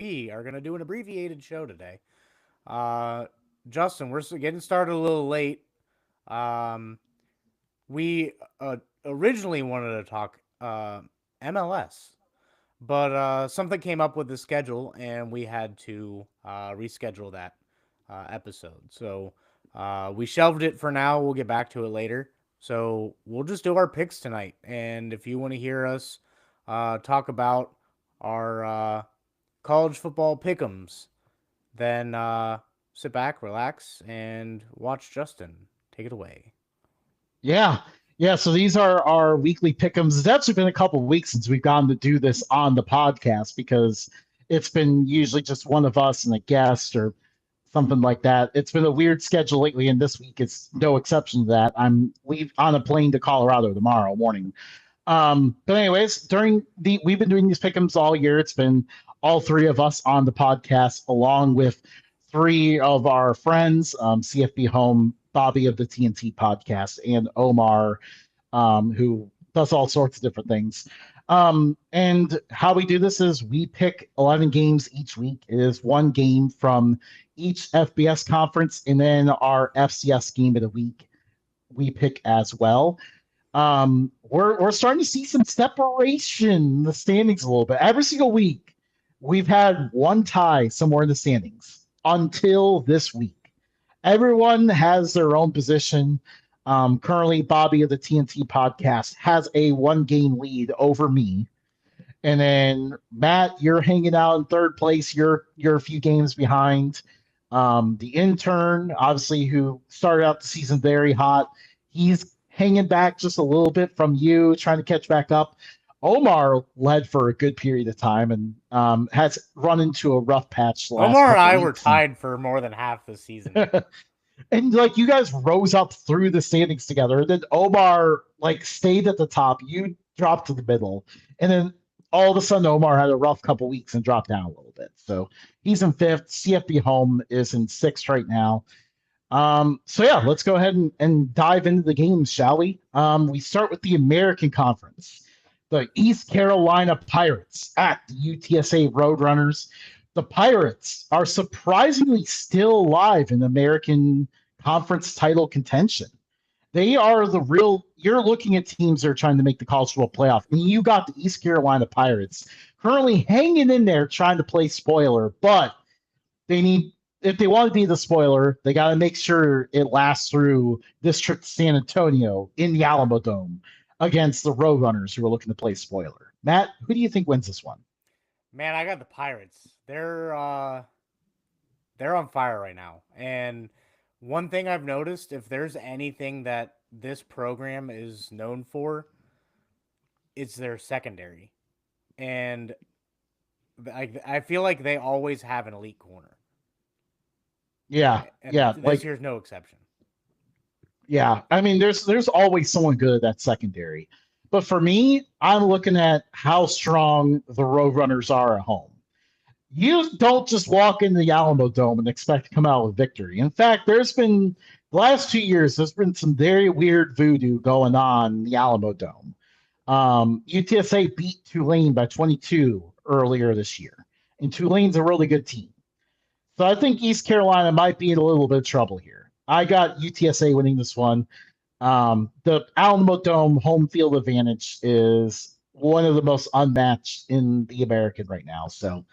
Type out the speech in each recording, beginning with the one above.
CFP are going to do an abbreviated show today. Justin, we're getting started a little late. Um, we originally wanted to talk MLS, but something came up with the schedule, and we had to reschedule that episode. So we shelved it for now. We'll get back to it later. So we'll just do our picks tonight. And if you want to hear us talk about our college football pick'ems, then sit back, relax, and watch Justin. Take it away. Yeah. Yeah. So these are our weekly pick'ems. It's actually been a couple of weeks since we've gotten to do this on the podcast because it's been usually just one of us and a guest or something like that. It's been a weird schedule lately, and this week is no exception to that. I'm leave on a plane to Colorado tomorrow morning. But anyways, we've been doing these pick'ems all year. It's been all three of us on the podcast, along with three of our friends, CFB Home, Bobby of the TNT podcast, and Omar, who does all sorts of different things. And how we do this is we pick 11 games each week. It is one game from each FBS conference, and then our FCS game of the week we pick as well. We're starting to see some separation in the standings a little bit. Every single week, we've had one tie somewhere in the standings until this week. Everyone has their own position. Currently, Bobby of the TNT podcast has a one-game lead over me. And then Matt, you're hanging out in third place. You're a few games behind. The intern, obviously, who started out the season very hot, he's hanging back just a little bit from you, trying to catch back up. Omar led for a good period of time and has run into a rough patch the last Omar and couple I of were weeks. tied for more than half the season. And like you guys rose up through the standings together. And then Omar like stayed at the top. You dropped to the middle. And then all of a sudden Omar had a rough couple weeks and dropped down a little bit. So he's in fifth. CFB Home is in sixth right now. So yeah, let's go ahead and dive into the games, shall we? We start with the American Conference. The East Carolina Pirates at the UTSA Roadrunners. The Pirates are surprisingly still alive in American Conference title contention. They are the real. You're looking at teams that are trying to make the college football playoff, and you got the East Carolina Pirates currently hanging in there trying to play spoiler, but they need. If they want to be the spoiler, they got to make sure it lasts through this trip to San Antonio in the Alamo Dome against the Roadrunners who are looking to play spoiler. Matt, who do you think wins this one? Man, I got the Pirates. They're on fire right now. And one thing I've noticed, if there's anything that this program is known for, it's their secondary. And I feel like they always have an elite corner. Yeah, And yeah, this year's no exception. yeah. I mean, there's always someone good at that secondary, but for me, I'm looking at how strong the Roadrunners are at home. You don't just walk into the Alamo Dome and expect to come out with victory. In fact, there's been the last 2 years, there's been some very weird voodoo going on in the Alamo Dome. UTSA beat Tulane by 22 earlier this year, and Tulane's a really good team. So I think East Carolina might be in a little bit of trouble here. I got UTSA winning this one. The Alamo Dome home field advantage is one of the most unmatched in the American right now. So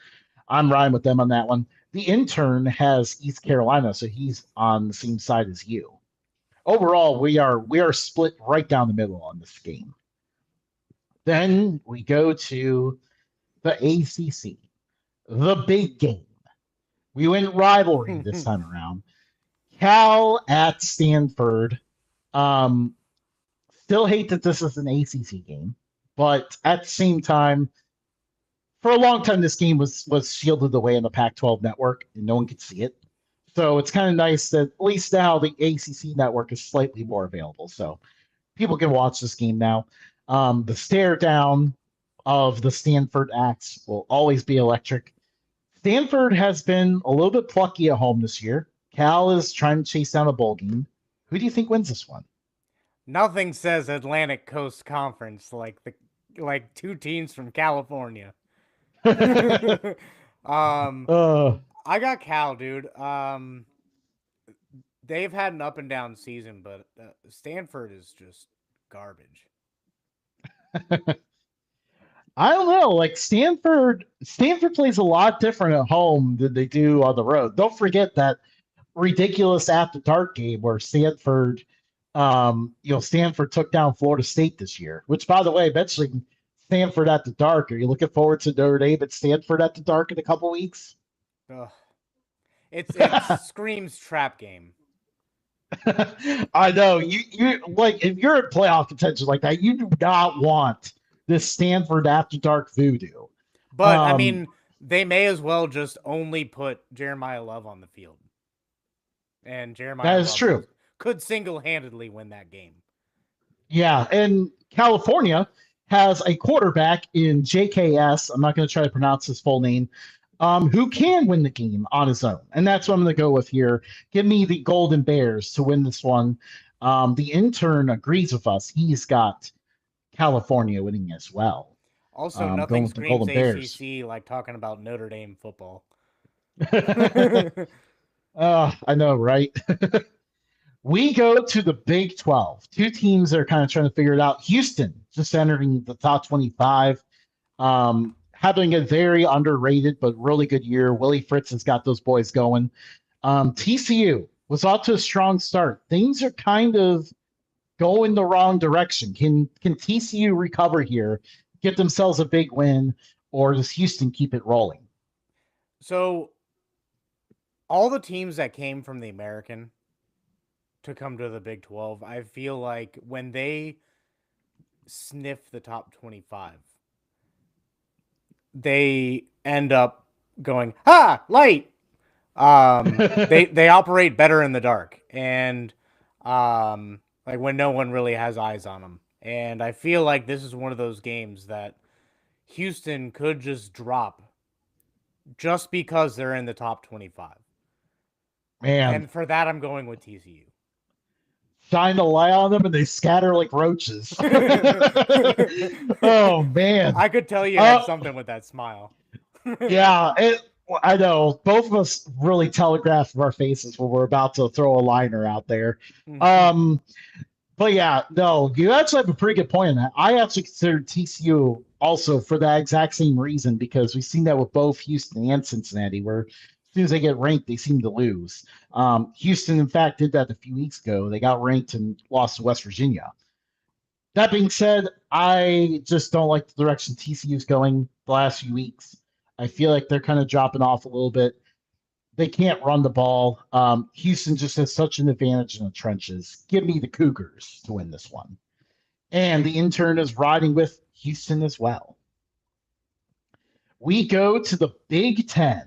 I'm riding with them on that one. The intern has East Carolina, so he's on the same side as you. Overall, we are split right down the middle on this game. Then we go to the ACC, the big game. We went rivalry this time around. Cal at Stanford. Um, Still hate that this is an ACC game, but at the same time, for a long time, this game was shielded away in the Pac-12 network, and no one could see it. So it's kind of nice that at least now the ACC network is slightly more available, so people can watch this game now. The stare down of the Stanford Axe will always be electric. Stanford has been a little bit plucky at home this year. Cal is trying to chase down a bowl game. Who do you think wins this one? Nothing says Atlantic Coast Conference like two teams from California. Um, Uh, I got Cal, dude. They've had an up and down season, but Stanford is just garbage. I don't know. Like Stanford plays a lot different at home than they do on the road. Don't forget that ridiculous after dark game where Stanford took down Florida State this year. Which, by the way, mentioning Stanford at the dark, are you looking forward to Notre Dame at Stanford at the dark in a couple weeks? Ugh. It screams trap game. I know you like if you're in playoff contention like that, you do not want this Stanford after dark voodoo. But I Um, mean, they may as well just only put Jeremiah Love on the field, and that Jeremiah is Love true. could single handedly win that game. Yeah, and California has a quarterback in JKS. I'm not going to try to pronounce his full name. Who can win the game on his own, and that's what I'm going to go with here. Give me the Golden Bears to win this one. The intern agrees with us. He's got California winning as well. Also, Going nothing with the screams Golden Bears. ACC like talking about Notre Dame football. I know, right? We go to the Big 12. Two teams that are kind of trying to figure it out. Houston just entering the top 25. Having a very underrated but really good year. Willie Fritz has got those boys going. TCU was off to a strong start. Things are kind of going the wrong direction. Can TCU recover here, get themselves a big win, or does Houston keep it rolling? So, all the teams that came from the American to come to the Big 12, I feel like when they sniff the top 25, they end up going, "Ha, light." They operate better in the dark, and like when no one really has eyes on them. And I feel like this is one of those games that Houston could just drop just because they're in the top 25. Man, And for that, I'm going with TCU. shine the light on them and they scatter like roaches. Oh man. I could tell you had Uh, something with that smile. yeah, I know. Both of us really telegraphed our faces when we're about to throw a liner out there. Um, but yeah, no, you actually have a pretty good point on that. I actually consider TCU also for that exact same reason because we've seen that with both Houston and Cincinnati, where as soon as they get ranked, they seem to lose. Houston, in fact, did that a few weeks ago. They got ranked and lost to West Virginia. That being said, I just don't like the direction TCU's going the last few weeks. I feel like they're kind of dropping off a little bit. They can't run the ball. Houston just has such an advantage in the trenches. Give me the Cougars to win this one. And the intern is riding with Houston as well. We go to the Big Ten,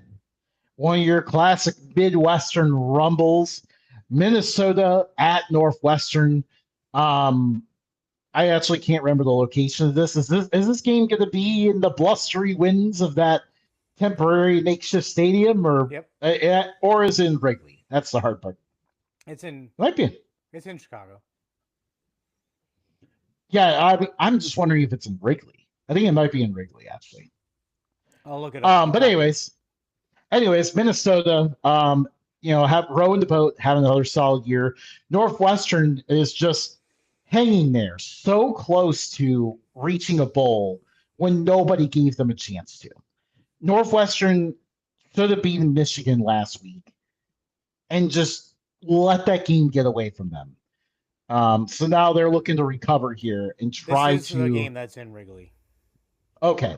one of your classic Midwestern rumbles. Minnesota at Northwestern. Um, I actually can't remember the location of this. Is this game going to be in the blustery winds of that temporary makeshift stadium, Yep. or is it in Wrigley? That's the hard part. It's in Might be. it's in Chicago. Yeah, I'm just wondering if it's in Wrigley. I think it might be in Wrigley actually. I'll look it up. But anyways, Minnesota. Have rowing the boat, having another solid year. Northwestern is just hanging there, so close to reaching a bowl when nobody gave them a chance to. Northwestern should have beaten Michigan last week and just let that game get away from them. So now they're looking to recover here and This try is the to. game that's in Wrigley. Okay.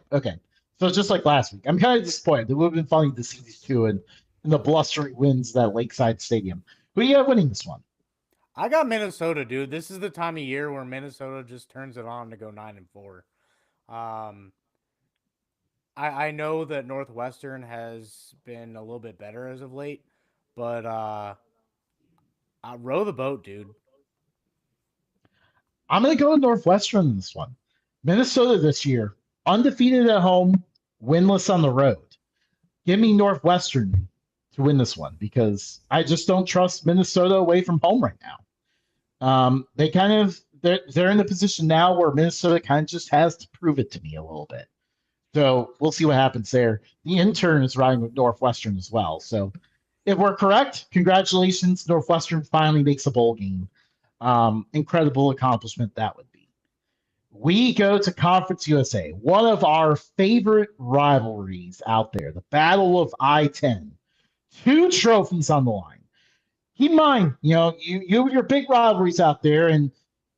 So just like last week, I'm kind of disappointed. It would have been funny to see these two in the blustery winds that Lakeside Stadium. Who do you have winning this one? I got Minnesota, dude. This is the time of year where Minnesota just turns it on to go 9-4. Um, I know that Northwestern has been a little bit better as of late, but I row the boat, dude. I'm going to go with Northwestern in this one. Minnesota this year, undefeated at home, winless on the road. Give me Northwestern to win this one because I just don't trust Minnesota away from home right now. They're in the position now where Minnesota kind of just has to prove it to me a little bit. So we'll see what happens there. The intern is riding with Northwestern as well. So if we're correct, congratulations. Northwestern finally makes a bowl game. Incredible accomplishment that would be. We go to Conference USA, one of our favorite rivalries out there, the Battle of I-10. Two trophies on the line. Keep in mind, your big rivalries out there, and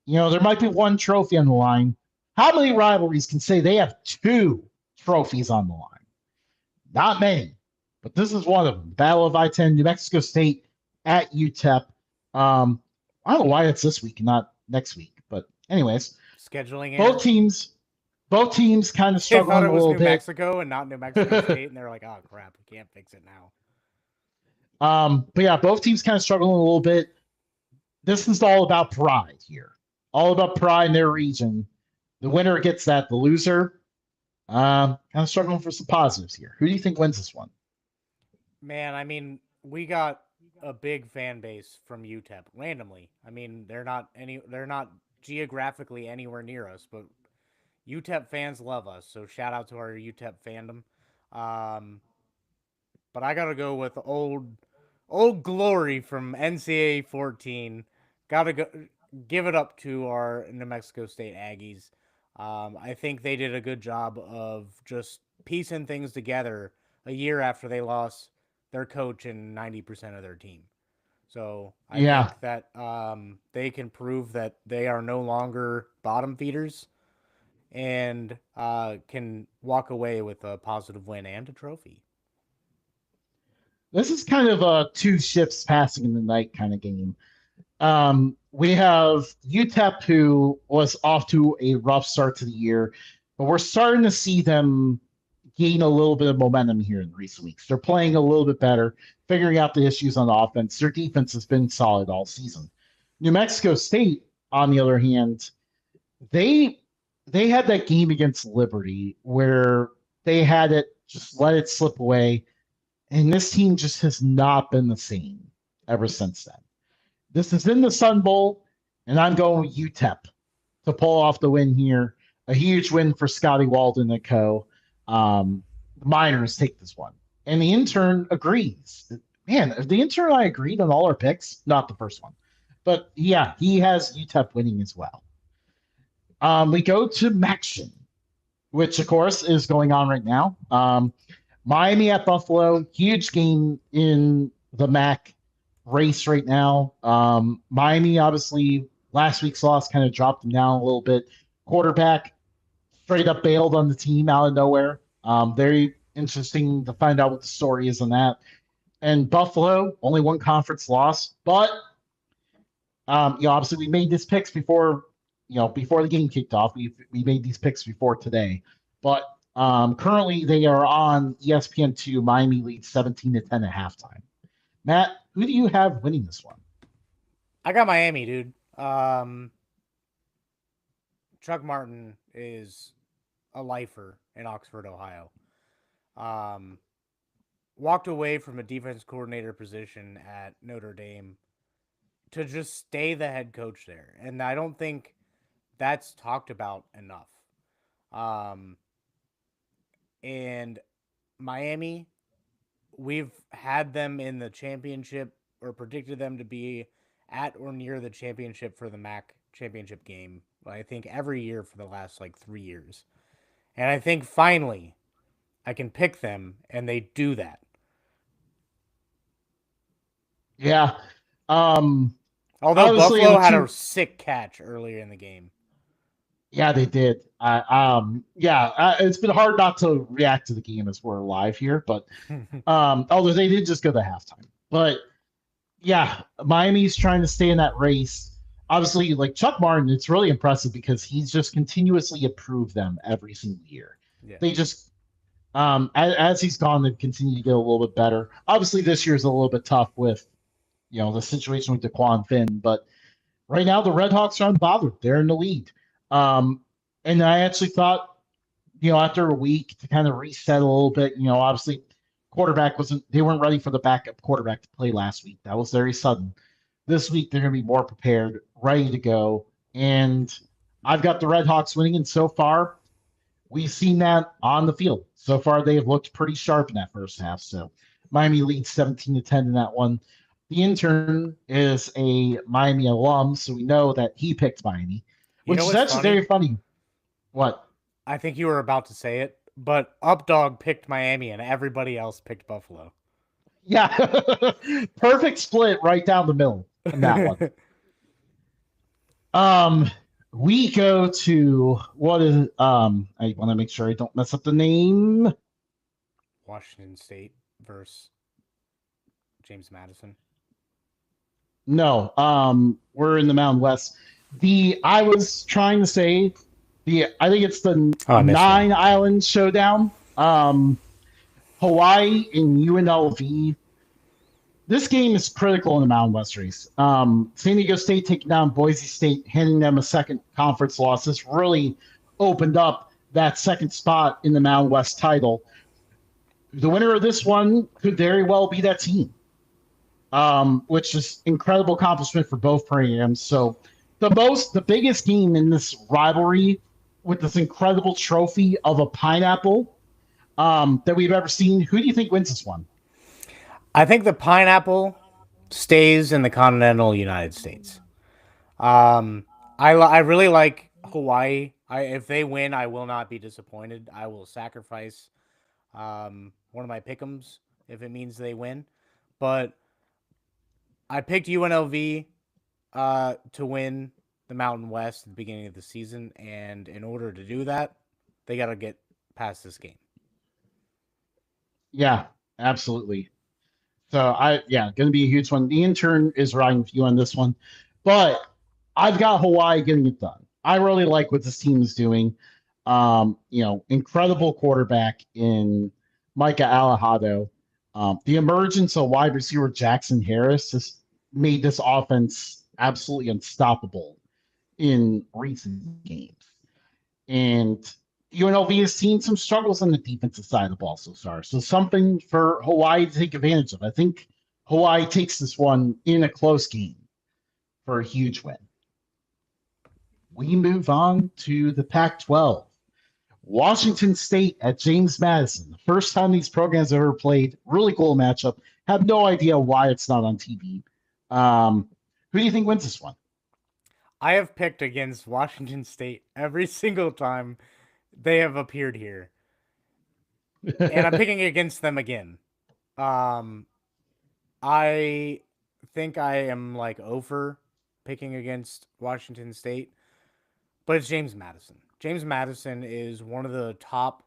there might be one trophy on the line. How many rivalries can say they have two trophies on the line? Not many, but this is one of them. Battle of I-10, New Mexico State at UTEP. I don't know why it's this week and not next week, but anyways, Scheduling both error. teams, both teams kind of They thought struggling it a was little New bit. Mexico and not New Mexico State, and they're like, "Oh crap, we can't fix it now." But yeah, both teams kind of struggling a little bit. This is all about pride here, all about pride in their region. The winner gets that. The loser, kind of struggling for some positives here. Who do you think wins this one? Man, I mean, we got a big fan base from UTEP randomly. I mean, they're not geographically anywhere near us, but UTEP fans love us. So shout out to our UTEP fandom. Um, but I gotta go with old glory from NCAA 14. Gotta go give it up to our New Mexico State Aggies. I think they did a good job of just piecing things together a year after they lost their coach and 90% of their team. So I Yeah, think that they can prove that they are no longer bottom feeders and can walk away with a positive win and a trophy. this is kind of a two ships passing in the night kind of game. We have UTEP, who was off to a rough start to the year, but we're starting to see them gain a little bit of momentum here in recent weeks. They're playing a little bit better, figuring out the issues on the offense. Their defense has been solid all season. New Mexico State, on the other hand, they they had that game against Liberty where they had it just let it slip away, and this team just has not been the same ever since then. This is in the Sun Bowl, and I'm going with UTEP to pull off the win here. A huge win for Scotty Walden and co. The Miners take this one. And the intern agrees. Man, the intern and I agreed on all our picks, not the first one. But yeah, he has UTEP winning as well. We go to Maction, which of course is going on right now. Miami at Buffalo, huge game in the MAC race right now. Miami, obviously, last week's loss kind of dropped them down a little bit. Quarterback straight up bailed on the team out of nowhere. Very interesting to find out what the story is on that. And Buffalo, only one conference loss, but obviously we made these picks before, before the game kicked off. We made these picks before today, but currently they are on ESPN2. Miami leads 17-10 at halftime. Matt, who do you have winning this one? I got Miami, dude. Chuck Martin is a lifer in Oxford, Ohio. Um, Walked away from a defense coordinator position at Notre Dame to just stay the head coach there. And I don't think that's talked about enough. Um, and Miami, we've had them in the championship or predicted them to be at or near the championship for the MAC championship game. I think every year for the last like 3 years. And I think finally I can pick them and they do that. Yeah. Um, Although Obviously, in the Buffalo had a two, sick catch earlier in the game. yeah, they did. It's been hard not to react to the game as we're live here, but although they did just go to halftime. But yeah, Miami's trying to stay in that race. Obviously, like Chuck Martin, it's really impressive because he's just continuously improved them every single year. Yeah. They just, as he's gone, they've continued to get a little bit better. Obviously, this year's a little bit tough with, the situation with DeQuan Finn, but right now the Red Hawks are unbothered. They're in the lead. Um, and I actually thought, after a week to kind of reset a little bit, obviously they weren't ready for the backup quarterback to play last week. That was very sudden. This week they're going to be more prepared, ready to go. And I've got the Red Hawks winning. And so far, we've seen that on the field. So far, they have looked pretty sharp in that first half. So Miami leads 17-10 in that one. The intern is a Miami alum, so we know that he picked Miami, You which know is what's actually very funny? funny. What? I think you were about to say it, but Updog picked Miami and everybody else picked Buffalo. Yeah, perfect split right down the middle in that one. Um, we go to what is I want to make sure I don't mess up the name. Washington State versus James Madison. No, we're in the Mountain West. The I was trying to say the I think it's the Oh, I missed one. Nine Island Showdown. Hawaii and UNLV. This game is critical in the Mountain West race. San Diego State taking down Boise State, handing them a second conference loss. This really opened up that second spot in the Mountain West title. The winner of this one could very well be that team, which is incredible accomplishment for both programs. So the biggest game in this rivalry with this incredible trophy of a pineapple that we've ever seen. Who do you think wins this one? I think the pineapple stays in the continental United States. I really like Hawaii. If they win, I will not be disappointed. I will sacrifice one of my pick'ems if it means they win. But I picked UNLV to win the Mountain West at the beginning of the season, and in order to do that, they got to get past this game. Yeah, absolutely. So going to be a huge one. The intern is riding with you on this one, but I've got Hawaii getting it done. I really like what this team is doing. Incredible quarterback in Micah Alejado. The emergence of wide receiver Jackson Harris has made this offense absolutely unstoppable in recent games. And UNLV has seen some struggles on the defensive side of the ball so far. So something for Hawaii to take advantage of. I think Hawaii takes this one in a close game for a huge win. We move on to the Pac 12. Washington State at James Madison. The first time these programs have ever played. Really cool matchup. Have no idea why it's not on TV. Who do you think wins this one? I have picked against Washington State every single time they have appeared here, and I'm picking against them again. Um, I think I am like over picking against Washington State, but it's James Madison. James Madison is one of the top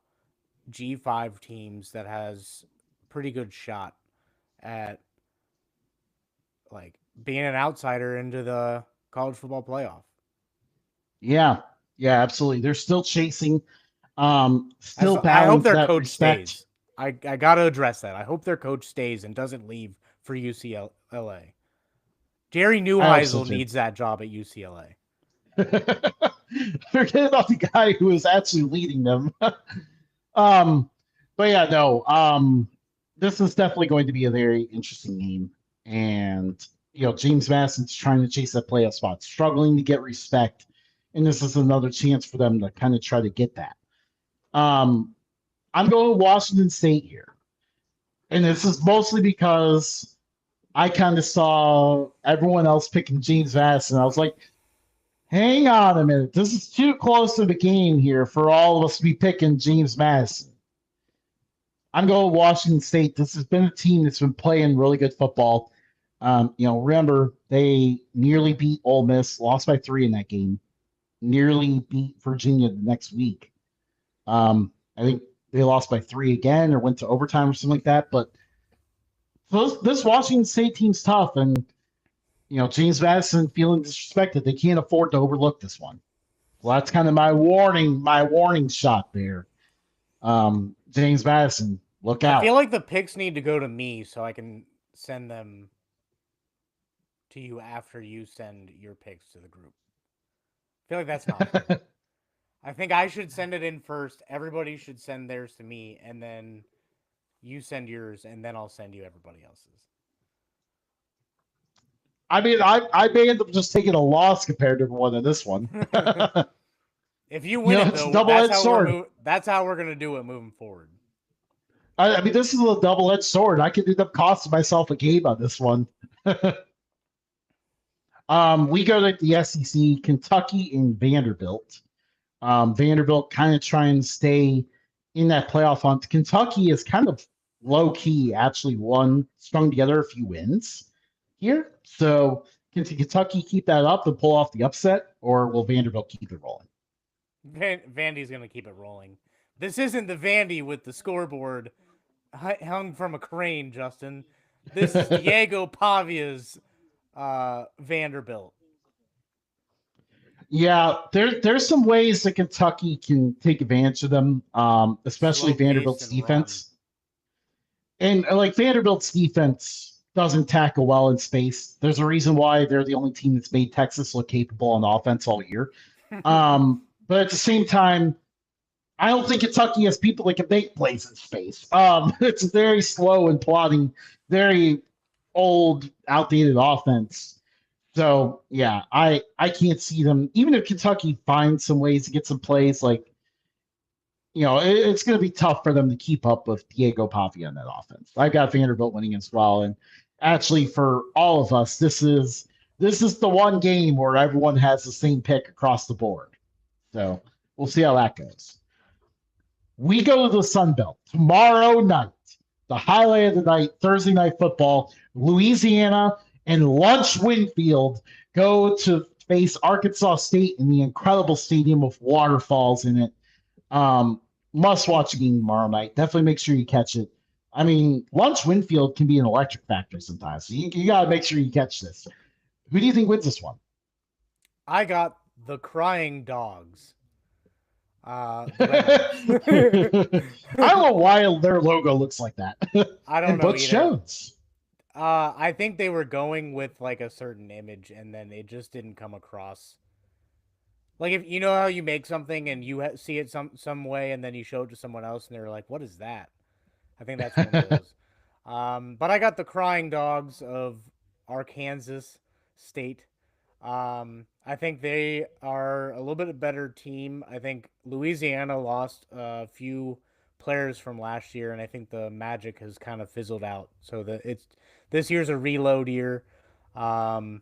G5 teams that has pretty good shot at like being an outsider into the college football playoff. Yeah, absolutely. They're still chasing, As still I battling hope for their that coach respect. stays. I got to address that. I hope their coach stays and doesn't leave for UCLA. Jerry I hope so Neuheisel too. needs that job at UCLA. Forget about the guy who is actually leading them. um, but yeah, no. This is definitely going to be a very interesting game, and James Madison's trying to chase that playoff spot, struggling to get respect, and this is another chance for them to kind of try to get that. Um, I'm going to Washington State here, and this is mostly because I kind of saw everyone else picking James Madison. I was like, hang on a minute. This is too close to the game here for all of us to be picking James Madison. I'm going Washington State. This has been a team that's been playing really good football. Remember they nearly beat Ole Miss, lost by 3 in that game. Nearly beat Virginia the next week. I think they lost by 3 again or went to overtime or something like that. But this Washington State team's tough, and James Madison feeling disrespected. They can't afford to overlook this one. Well, that's kind of my warning shot there. James Madison, look I feel out. like the picks need to go to me so I can send them to you after you send your picks to the group. I feel like that's not fair. I think I should send it in first. Everybody should send theirs to me, and then you send yours, and then I'll send you everybody else's. I mean, I may end up just taking a loss compared to one in this one. If you You win know, it it's a though, double-edged sword. that's how we're gonna do it moving forward. I mean, this is a double-edged sword. I could end up costing myself a game on this one. We go to the SEC, Kentucky and Vanderbilt. Vanderbilt kind of trying to stay in that playoff hunt. Kentucky is kind of low key, actually strung together a few wins here. So can Kentucky keep that up and pull off the upset, or will Vanderbilt keep it rolling? Vandy's gonna keep it rolling. This isn't the Vandy with the scoreboard hung from a crane, Justin. This is Diego Pavia's Vanderbilt. Yeah, there's some ways that Kentucky can take advantage of them, especially Slow pace Vanderbilt's and run. defense. And like Vanderbilt's defense doesn't tackle well in space. There's a reason why they're the only team that's made Texas look capable on offense all year. But at the same time, I don't think Kentucky has people that can make plays in space. It's very slow and plotting, very old, outdated offense. So yeah, I can't see them. Even if Kentucky finds some ways to get some plays, like it's going to be tough for them to keep up with Diego Pavia in that offense. I've got Vanderbilt winning as well, and actually for all of us, this is the one game where everyone has the same pick across the board. So we'll see how that goes. We go to the Sun Belt tomorrow night. The highlight of the night, Thursday night football. Louisiana and Lunch Winfield go to face Arkansas State in the incredible stadium with waterfalls in it. Must watch game tomorrow night. Definitely make sure you catch it. I mean, Lunch Winfield can be an electric factor sometimes. So you got to make sure you catch this. Who do you think wins this one? I got the Crying Dogs. I don't know why their logo looks like that. I don't know. Butch Jones. I think they were going with like a certain image, and then it just didn't come across. Like if you know how you make something and you see it some way, and then you show it to someone else, and they're like, "What is that?" I think that's one of those. But I got the Crying Dogs of Arkansas State. I think they are a little bit better team. I think Louisiana lost a few players from last year, and I think the magic has kind of fizzled out. So this year's a reload year, and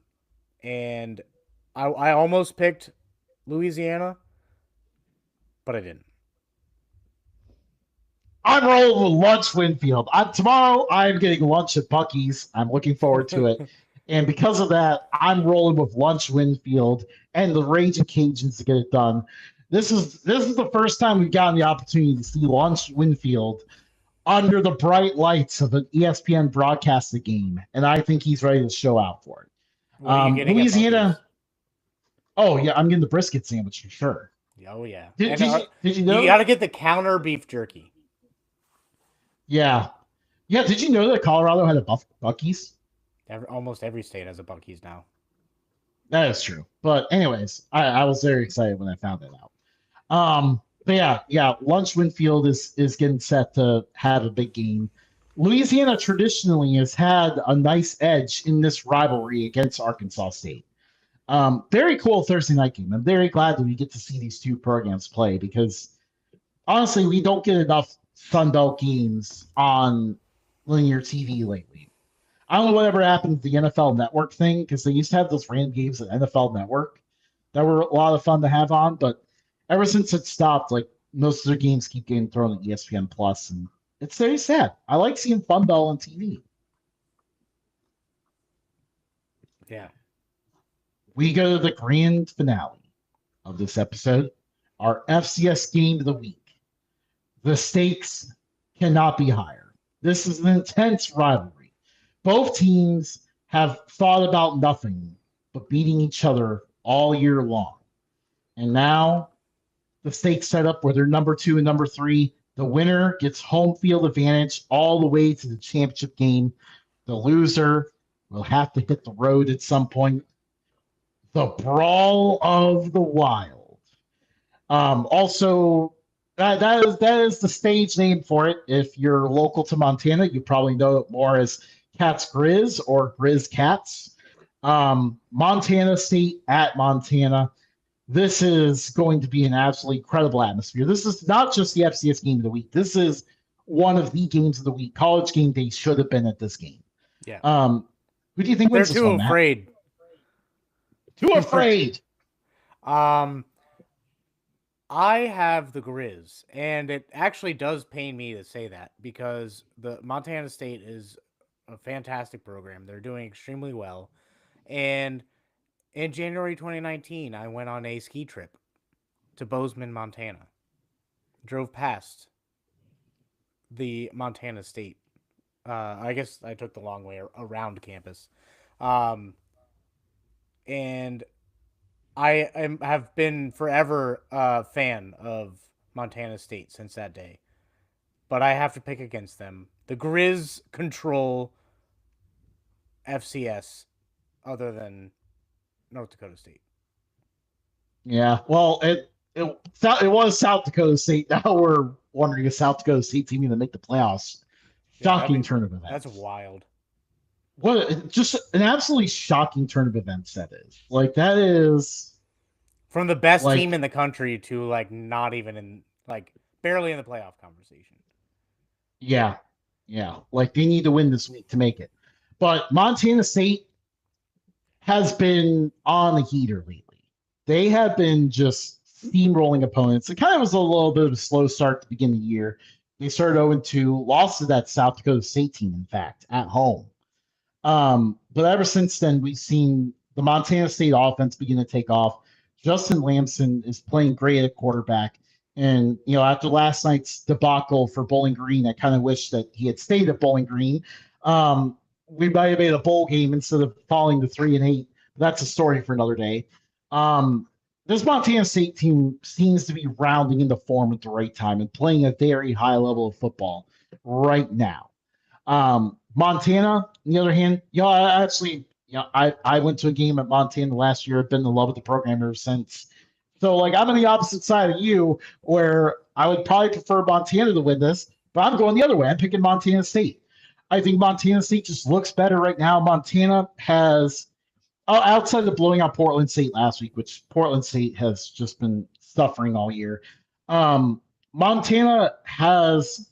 I almost picked Louisiana, but I didn't. I'm rolling with Lunch Winfield. Tomorrow, I'm getting lunch at Buc-ee's. I'm looking forward to it. And because of that, I'm rolling with Lunch Winfield and the Raging Cajuns to get it done. This is the first time we've gotten the opportunity to see Lunch Winfield under the bright lights of an ESPN broadcasted game, and I think he's ready to show out for it. What are you getting Louisiana. Oh yeah, I'm getting the brisket sandwich for sure. Oh yeah. Did you know? You got to get the counter beef jerky. Yeah. Did you know that Colorado had a Buc-ee's? Almost every state has a Buc-ee's now. That is true. But anyways, I was very excited when I found that out. But yeah, Lunch Winfield is getting set to have a big game. Louisiana traditionally has had a nice edge in this rivalry against Arkansas State. Very cool Thursday night game. I'm very glad that we get to see these two programs play because honestly, we don't get enough Sun Belt games on linear TV lately. I don't know whatever happened to the NFL Network thing because they used to have those random games at NFL Network that were a lot of fun to have on, but ever since it stopped, like most of their games keep getting thrown at ESPN Plus, and it's very sad. I like seeing Fun Belt on TV. Yeah. We go to the grand finale of this episode, our FCS game of the week. The stakes cannot be higher. This is an intense rivalry. Both teams have thought about nothing but beating each other all year long. And now the stakes set up where they're number 2 and number 3. The winner gets home field advantage all the way to the championship game. The loser will have to hit the road at some point. The Brawl of the Wild. Also, that is the stage name for it. If you're local to Montana, you probably know it more as Cats Grizz or Grizz Cats. Montana State at Montana. this is going to be an absolutely incredible atmosphere. This is not just the FCS game of the week. This is one of the games of the week. College game day should have been at this game. Yeah. Who do you think They're wins this too one, Matt? afraid. Too afraid. um, I have the Grizz, and it actually does pain me to say that because the Montana State is a fantastic program. They're doing extremely well. And in January 2019, I went on a ski trip to Bozeman, Montana. Drove past the Montana State. I guess I took the long way around campus. Um, and have been forever a fan of Montana State since that day. But I have to pick against them. The Grizz control FCS other than North Dakota State. Yeah. Well, it was South Dakota State. Now we're wondering if South Dakota State team going to make the playoffs. Yeah, Shocking turn of that's events. wild. What just an absolutely shocking turn of events that is. Like that is From the best team like in the country to like not even in like barely in the playoff conversation. yeah. Yeah. Like they need to win this week to make it. But Montana State has been on the heater lately. They have been just steamrolling opponents. It kind of was a little bit of a slow start to begin the year. They started 0-2, lost to that South Dakota State team, in fact, at home. But ever since then, we've seen the Montana State offense begin to take off. Justin Lamson is playing great at quarterback. And, after last night's debacle for Bowling Green, I kind of wish that he had stayed at Bowling Green. We might have made a bowl game instead of falling to 3-8. That's a story for another day. This Montana State team seems to be rounding into form at the right time and playing a very high level of football right now. Montana, on the other hand, I actually, I went to a game at Montana last year. I've been in love with the program ever since. So, like, I'm on the opposite side of you, where I would probably prefer Montana to win this, but I'm going the other way. I'm picking Montana State. I think Montana State just looks better right now. Montana has, outside of blowing out Portland State last week, which Portland State has just been suffering all year. Montana has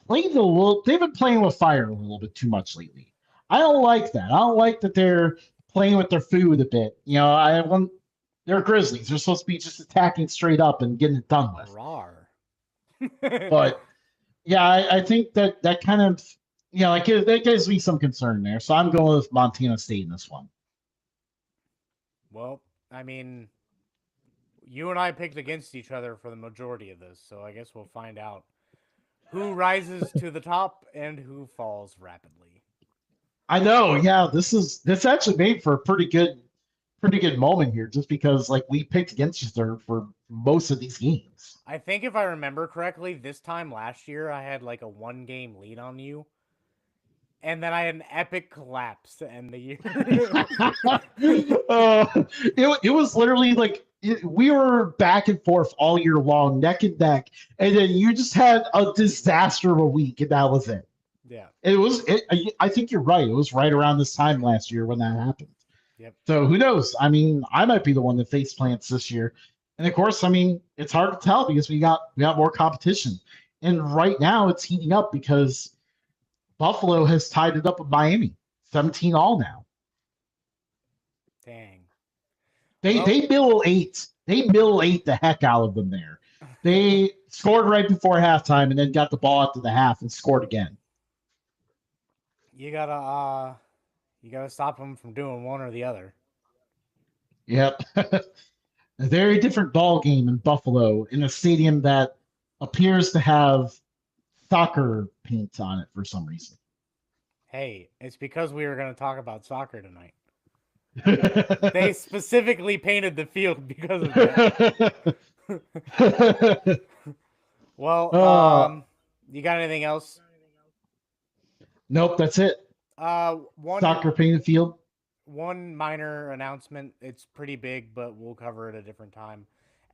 played a little. They've been playing with fire a little bit too much lately. I don't like that. I don't like that they're playing with their food a bit. I want. They're Grizzlies. They're supposed to be just attacking straight up and getting it done with. Rar. But yeah, I think that kind of that gives me some concern there. So I'm going with Montana State in this one. Well, I mean, you and I picked against each other for the majority of this, so I guess we'll find out who rises to the top and who falls rapidly. I know. Yeah, this actually made for a pretty good moment here, just because like we picked against each other for most of these games. I think if I remember correctly, this time last year I had like a 1-game lead on you, and then I had an epic collapse to end the year. It was literally like we were back and forth all year long, neck and neck, and then you just had a disaster of a week, and that was it. Yeah. I think you're right. It was right around this time last year when that happened. Yep. So who knows? I mean, I might be the one that face plants this year. And of course, I mean, it's hard to tell because we got more competition. And right now it's heating up because Buffalo has tied it up with Miami. 17 all now. Dang. They middle eight. They middle eight the heck out of them there. They scored right before halftime and then got the ball after the half and scored again. You gotta stop them from doing one or the other. Yep. A very different ball game in Buffalo in a stadium that appears to have soccer paint on it for some reason. Hey, it's because we were gonna talk about soccer tonight. They specifically painted the field because of that. Well, you got anything else? Nope, that's it. One Soccer painted field. one minor announcement. It's pretty big, but we'll cover it a different time.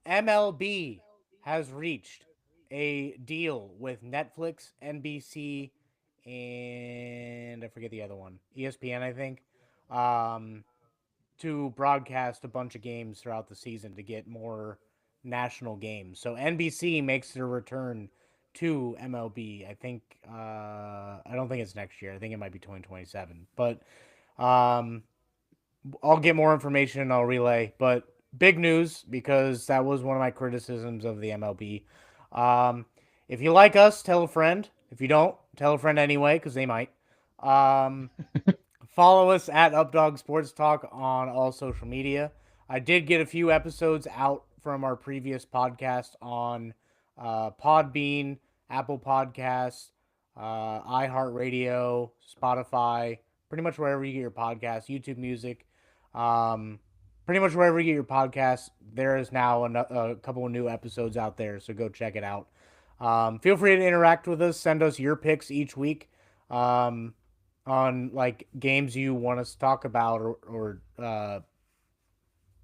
MLB has reached a deal with Netflix, NBC, and I forget the other one, ESPN, I think. to broadcast a bunch of games throughout the season to get more national games. So NBC makes their return to MLB. I think I don't think it's next year. I think it might be 2027. But um, I'll get more information and I'll relay. But big news because that was one of my criticisms of the MLB. If you like us, tell a friend. If you don't, tell a friend anyway because they might. Um, Follow us at Updog Sports Talk on all social media. I did get a few episodes out from our previous podcast on Podbean, Apple Podcasts, iHeartRadio, Spotify, pretty much wherever you get your podcasts, YouTube Music. Um, Pretty much wherever you get your podcasts, there is now a couple of new episodes out there, so go check it out. Feel free to interact with us. Send us your picks each week. On like games you want us to talk about or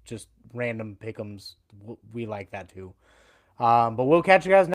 just random pick'ems. We like that too. But we'll catch you guys